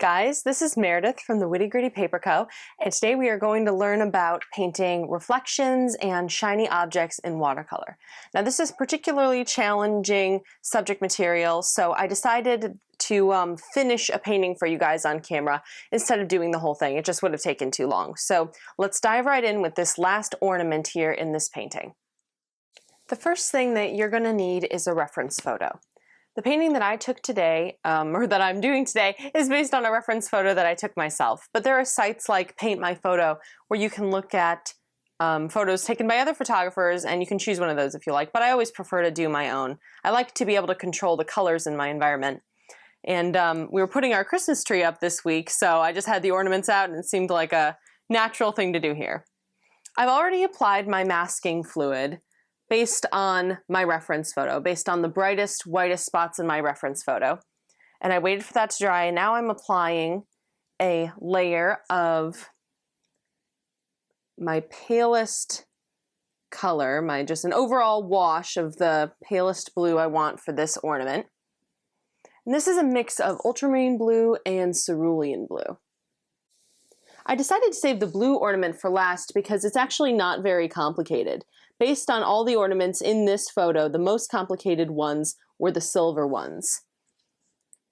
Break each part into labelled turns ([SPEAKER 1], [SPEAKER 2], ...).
[SPEAKER 1] guys, this is Meredith from the Witty Gritty Paper Co, and today we are going to learn about painting reflections and shiny objects in watercolor. Now this is particularly challenging subject material, so I decided to finish a painting for you guys on camera instead of doing the whole thing. It just would have taken too long. So let's dive right in with this last ornament here in this painting. The first thing that you're going to need is a reference photo. The painting that I took today, or that I'm doing today, is based on a reference photo that I took myself. But there are sites like Paint My Photo where you can look at photos taken by other photographers, and you can choose one of those if you like. But I always prefer to do my own. I like to be able to control the colors in my environment. And we were putting our Christmas tree up this week, so I just had the ornaments out, and it seemed like a natural thing to do here. I've already applied my masking fluid based on my reference photo, based on the brightest, whitest spots in my reference photo. And I waited for that to dry, and now I'm applying a layer of my palest color, just an overall wash of the palest blue I want for this ornament. And this is a mix of ultramarine blue and cerulean blue. I decided to save the blue ornament for last because it's actually not very complicated. Based on all the ornaments in this photo, the most complicated ones were the silver ones.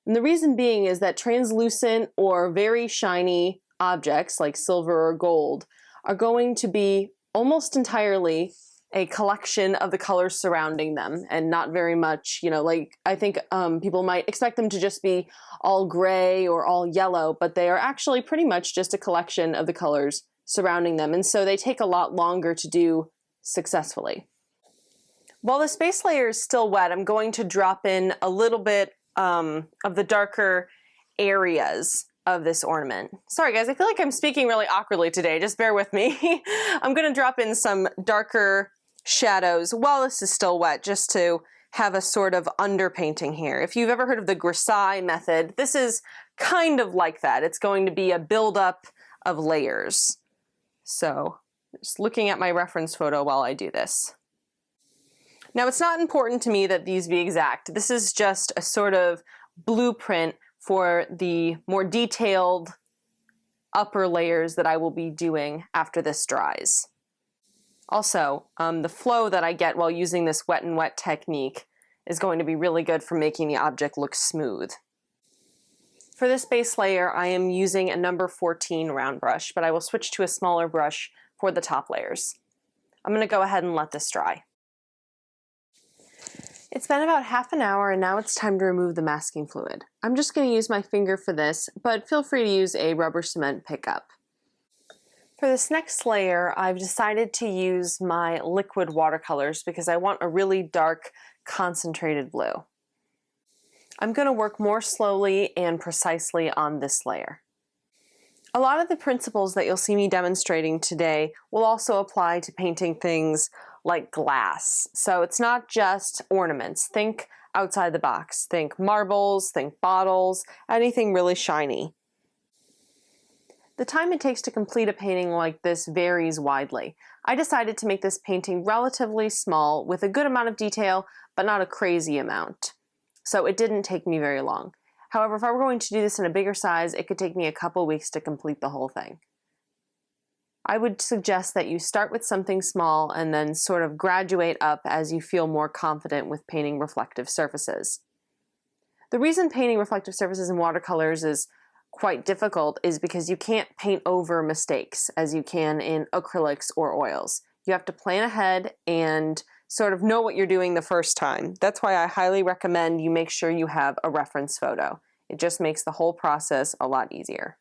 [SPEAKER 1] And the reason being is that translucent or very shiny objects like silver or gold are going to be almost entirely a collection of the colors surrounding them and not very much, like I think people might expect them to just be all gray or all yellow, but they are actually pretty much just a collection of the colors surrounding them. And so they take a lot longer to do successfully. While the base layer is still wet, I'm going to drop in a little bit of the darker areas of this ornament. Sorry guys, I feel like I'm speaking really awkwardly today, just bear with me. I'm going to drop in some darker shadows while this is still wet, just to have a sort of underpainting here. If you've ever heard of the grisaille method, this is kind of like that. It's going to be a buildup of layers. So just looking at my reference photo while I do this. Now it's not important to me that these be exact. This is just a sort of blueprint for the more detailed upper layers that I will be doing after this dries. Also, the flow that I get while using this wet and wet technique is going to be really good for making the object look smooth. For this base layer, I am using a number 14 round brush, but I will switch to a smaller brush for the top layers. I'm going to go ahead and let this dry. It's been about half an hour, and now it's time to remove the masking fluid. I'm just going to use my finger for this, but feel free to use a rubber cement pickup. For this next layer, I've decided to use my liquid watercolors because I want a really dark, concentrated blue. I'm going to work more slowly and precisely on this layer. A lot of the principles that you'll see me demonstrating today will also apply to painting things like glass. So it's not just ornaments. Think outside the box. Think marbles, think bottles, anything really shiny. The time it takes to complete a painting like this varies widely. I decided to make this painting relatively small with a good amount of detail, but not a crazy amount. So it didn't take me very long. However, if I were going to do this in a bigger size, it could take me a couple weeks to complete the whole thing. I would suggest that you start with something small and then sort of graduate up as you feel more confident with painting reflective surfaces. The reason painting reflective surfaces in watercolors is quite difficult is because you can't paint over mistakes as you can in acrylics or oils. You have to plan ahead and sort of know what you're doing the first time. That's why I highly recommend you make sure you have a reference photo. It just makes the whole process a lot easier.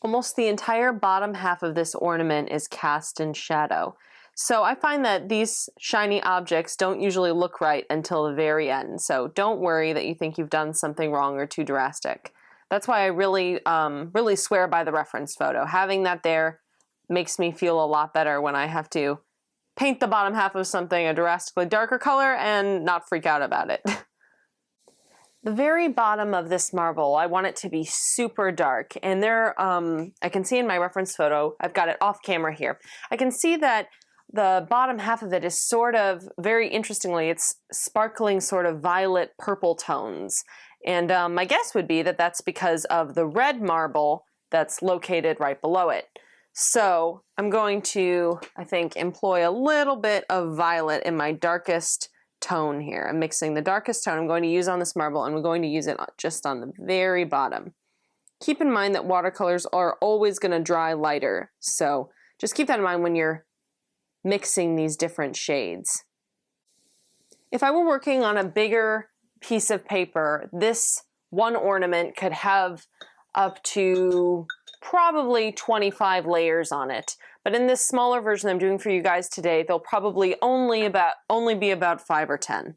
[SPEAKER 1] Almost the entire bottom half of this ornament is cast in shadow. So I find that these shiny objects don't usually look right until the very end. So don't worry that you think you've done something wrong or too drastic. That's why I really swear by the reference photo. Having that there makes me feel a lot better when I have to paint the bottom half of something a drastically darker color and not freak out about it. The very bottom of this marble, I want it to be super dark. And there, I can see in my reference photo, I've got it off camera here. I can see that the bottom half of it is sort of, very interestingly, it's sparkling sort of violet purple tones. And my guess would be that that's because of the red marble that's located right below it. So I'm going to, I think, employ a little bit of violet in my darkest tone here. I'm mixing the darkest tone I'm going to use on this marble, and we're going to use it just on the very bottom. Keep in mind that watercolors are always going to dry lighter, so just keep that in mind when you're mixing these different shades. If I were working on a bigger piece of paper, this one ornament could have up to probably 25 layers on it. But in this smaller version I'm doing for you guys today, they'll probably only be about 5 or 10.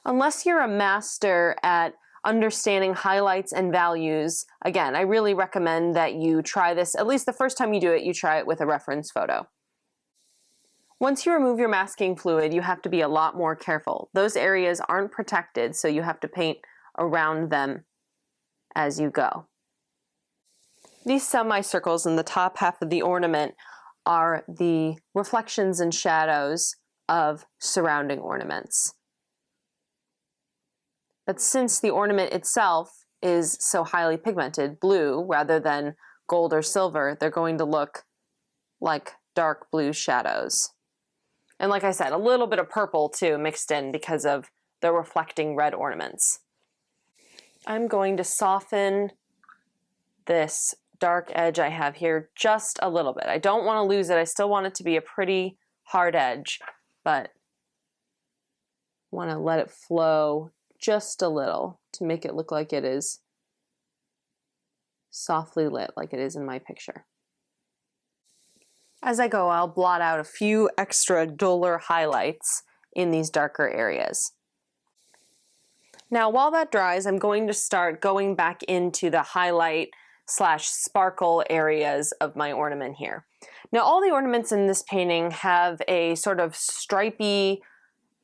[SPEAKER 1] Unless you're a master at understanding highlights and values, again, I really recommend that you try this, at least the first time you do it, you try it with a reference photo. Once you remove your masking fluid, you have to be a lot more careful. Those areas aren't protected, so you have to paint around them as you go. These semicircles in the top half of the ornament are the reflections and shadows of surrounding ornaments. But since the ornament itself is so highly pigmented, blue rather than gold or silver, they're going to look like dark blue shadows. And like I said, a little bit of purple too mixed in because of the reflecting red ornaments. I'm going to soften this dark edge I have here just a little bit. I don't want to lose it. I still want it to be a pretty hard edge, but want to let it flow just a little to make it look like it is softly lit, like it is in my picture. As I go, I'll blot out a few extra duller highlights in these darker areas. Now, while that dries, I'm going to start going back into the highlight / sparkle areas of my ornament here. Now, all the ornaments in this painting have a sort of stripy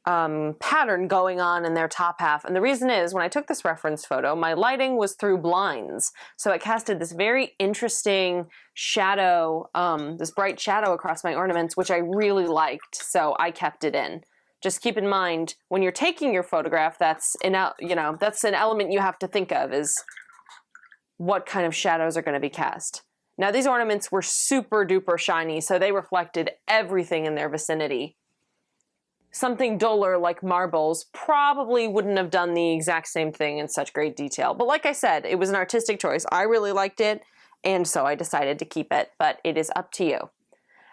[SPEAKER 1] pattern going on in their top half. And the reason is, when I took this reference photo, my lighting was through blinds. So it casted this very interesting shadow, this bright shadow across my ornaments, which I really liked. So I kept it in. Just keep in mind, when you're taking your photograph, that's an element you have to think of, is what kind of shadows are going to be cast. Now, these ornaments were super duper shiny, so they reflected everything in their vicinity. Something duller like marbles probably wouldn't have done the exact same thing in such great detail. But like I said, it was an artistic choice. I really liked it, and so I decided to keep it, but it is up to you.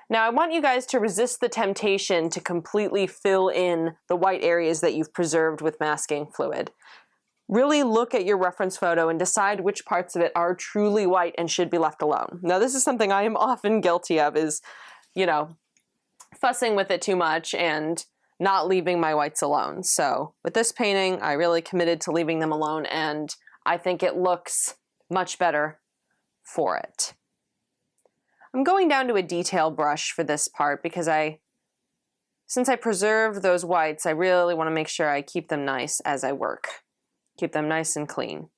[SPEAKER 1] Now, I want you guys to resist the temptation to completely fill in the white areas that you've preserved with masking fluid. Really look at your reference photo and decide which parts of it are truly white and should be left alone. Now, this is something I am often guilty of, is, fussing with it too much and not leaving my whites alone. So with this painting, I really committed to leaving them alone, and I think it looks much better for it. I'm going down to a detail brush for this part because since I preserved those whites, I really want to make sure I keep them nice as I work. Keep them nice and clean.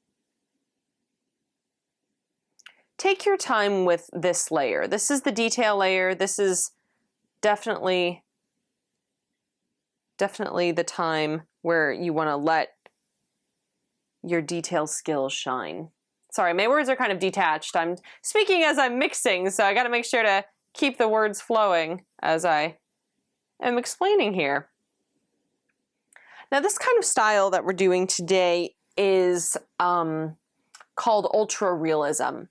[SPEAKER 1] Take your time with this layer. This is the detail layer. This is definitely the time where you want to let your detail skills shine. Sorry, my words are kind of detached. I'm speaking as I'm mixing, so I got to make sure to keep the words flowing as I am explaining here. Now, this kind of style that we're doing today is called ultra realism,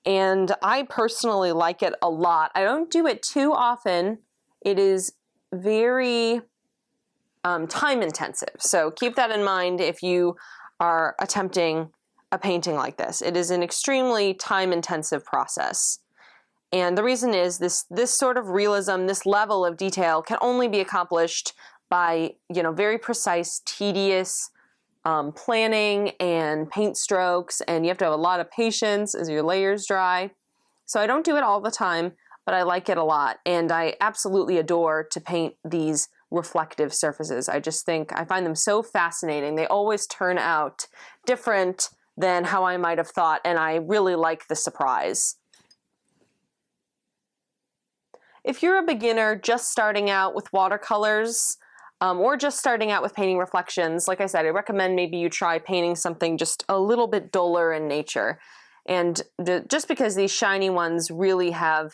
[SPEAKER 1] and I personally like it a lot. I don't do it too often. It is very time intensive, so keep that in mind if you are attempting a painting like this. It is an extremely time intensive process. And the reason is this sort of realism, this level of detail can only be accomplished by, very precise, tedious planning and paint strokes, and you have to have a lot of patience as your layers dry. So I don't do it all the time, but I like it a lot, and I absolutely adore to paint these reflective surfaces. I find them so fascinating. They always turn out different than how I might have thought, and I really like the surprise. If you're a beginner just starting out with watercolors, or just starting out with painting reflections, like I said, I recommend maybe you try painting something just a little bit duller in nature. And just because these shiny ones really have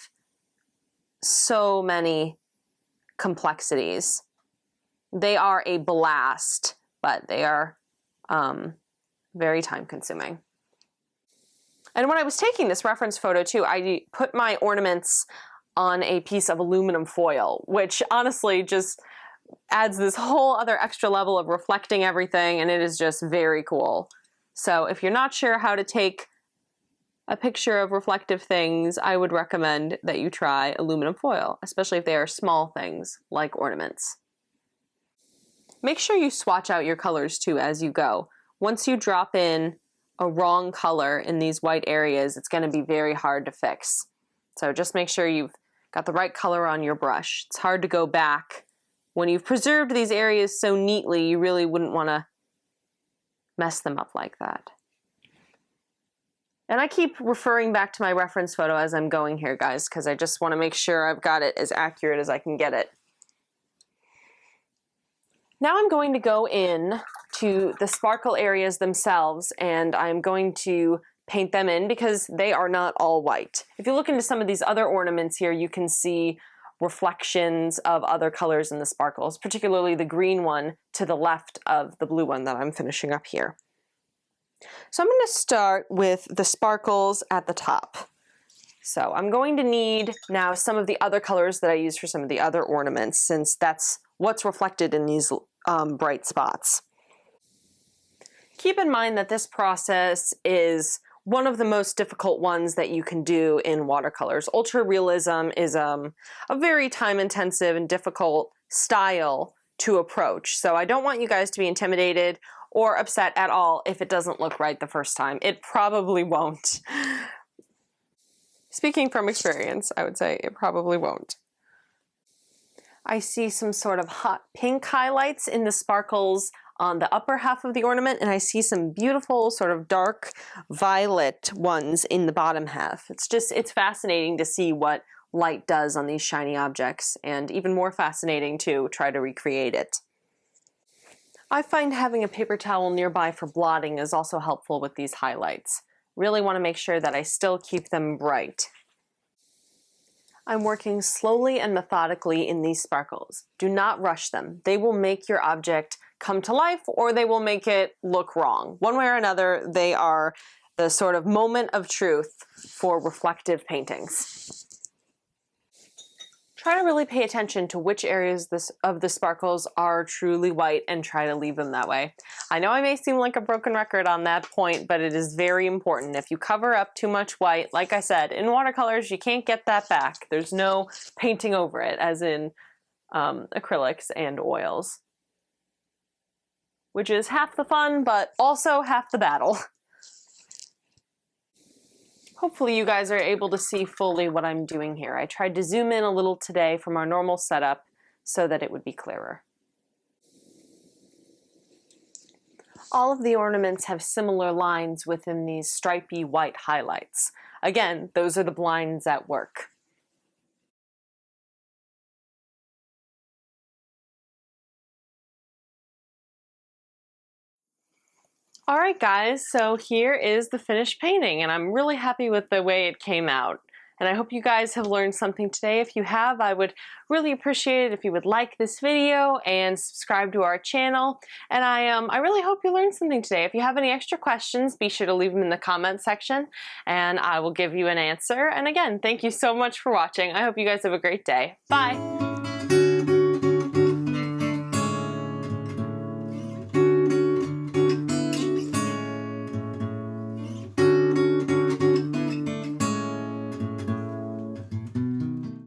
[SPEAKER 1] so many complexities. They are a blast, but they are very time consuming. And when I was taking this reference photo too, I put my ornaments on a piece of aluminum foil, which honestly just adds this whole other extra level of reflecting everything, and it is just very cool. So if you're not sure how to take a picture of reflective things, I would recommend that you try aluminum foil, especially if they are small things like ornaments. Make sure you swatch out your colors too as you go. Once you drop in a wrong color in these white areas, it's going to be very hard to fix. So just make sure you've got the right color on your brush. It's hard to go back. When you've preserved these areas so neatly, you really wouldn't want to mess them up like that. And I keep referring back to my reference photo as I'm going here, guys, because I just want to make sure I've got it as accurate as I can get it. Now I'm going to go in to the sparkle areas themselves, and I'm going to paint them in because they are not all white. If you look into some of these other ornaments here, you can see reflections of other colors in the sparkles, particularly the green one to the left of the blue one that I'm finishing up here. So I'm going to start with the sparkles at the top. So I'm going to need now some of the other colors that I use for some of the other ornaments, since that's what's reflected in these bright spots. Keep in mind that this process is one of the most difficult ones that you can do in watercolors. Ultra realism is a very time-intensive and difficult style to approach. So I don't want you guys to be intimidated or upset at all if it doesn't look right the first time. It probably won't. Speaking from experience, I would say it probably won't. I see some sort of hot pink highlights in the sparkles on the upper half of the ornament, and I see some beautiful sort of dark violet ones in the bottom half. It's fascinating to see what light does on these shiny objects, and even more fascinating to try to recreate it. I find having a paper towel nearby for blotting is also helpful with these highlights. Really want to make sure that I still keep them bright. I'm working slowly and methodically in these sparkles. Do not rush them. They will make your object come to life, or they will make it look wrong. One way or another, they are the sort of moment of truth for reflective paintings. Try to really pay attention to which areas of the sparkles are truly white and try to leave them that way. I know I may seem like a broken record on that point, but it is very important. If you cover up too much white, like I said, in watercolors, you can't get that back. There's no painting over it, as in acrylics and oils, which is half the fun, but also half the battle. Hopefully you guys are able to see fully what I'm doing here. I tried to zoom in a little today from our normal setup so that it would be clearer. All of the ornaments have similar lines within these stripy white highlights. Again, those are the blinds at work. All right, guys, so here is the finished painting, and I'm really happy with the way it came out. And I hope you guys have learned something today. If you have, I would really appreciate it if you would like this video and subscribe to our channel. And I really hope you learned something today. If you have any extra questions, be sure to leave them in the comment section, and I will give you an answer. And again, thank you so much for watching. I hope you guys have a great day. Bye!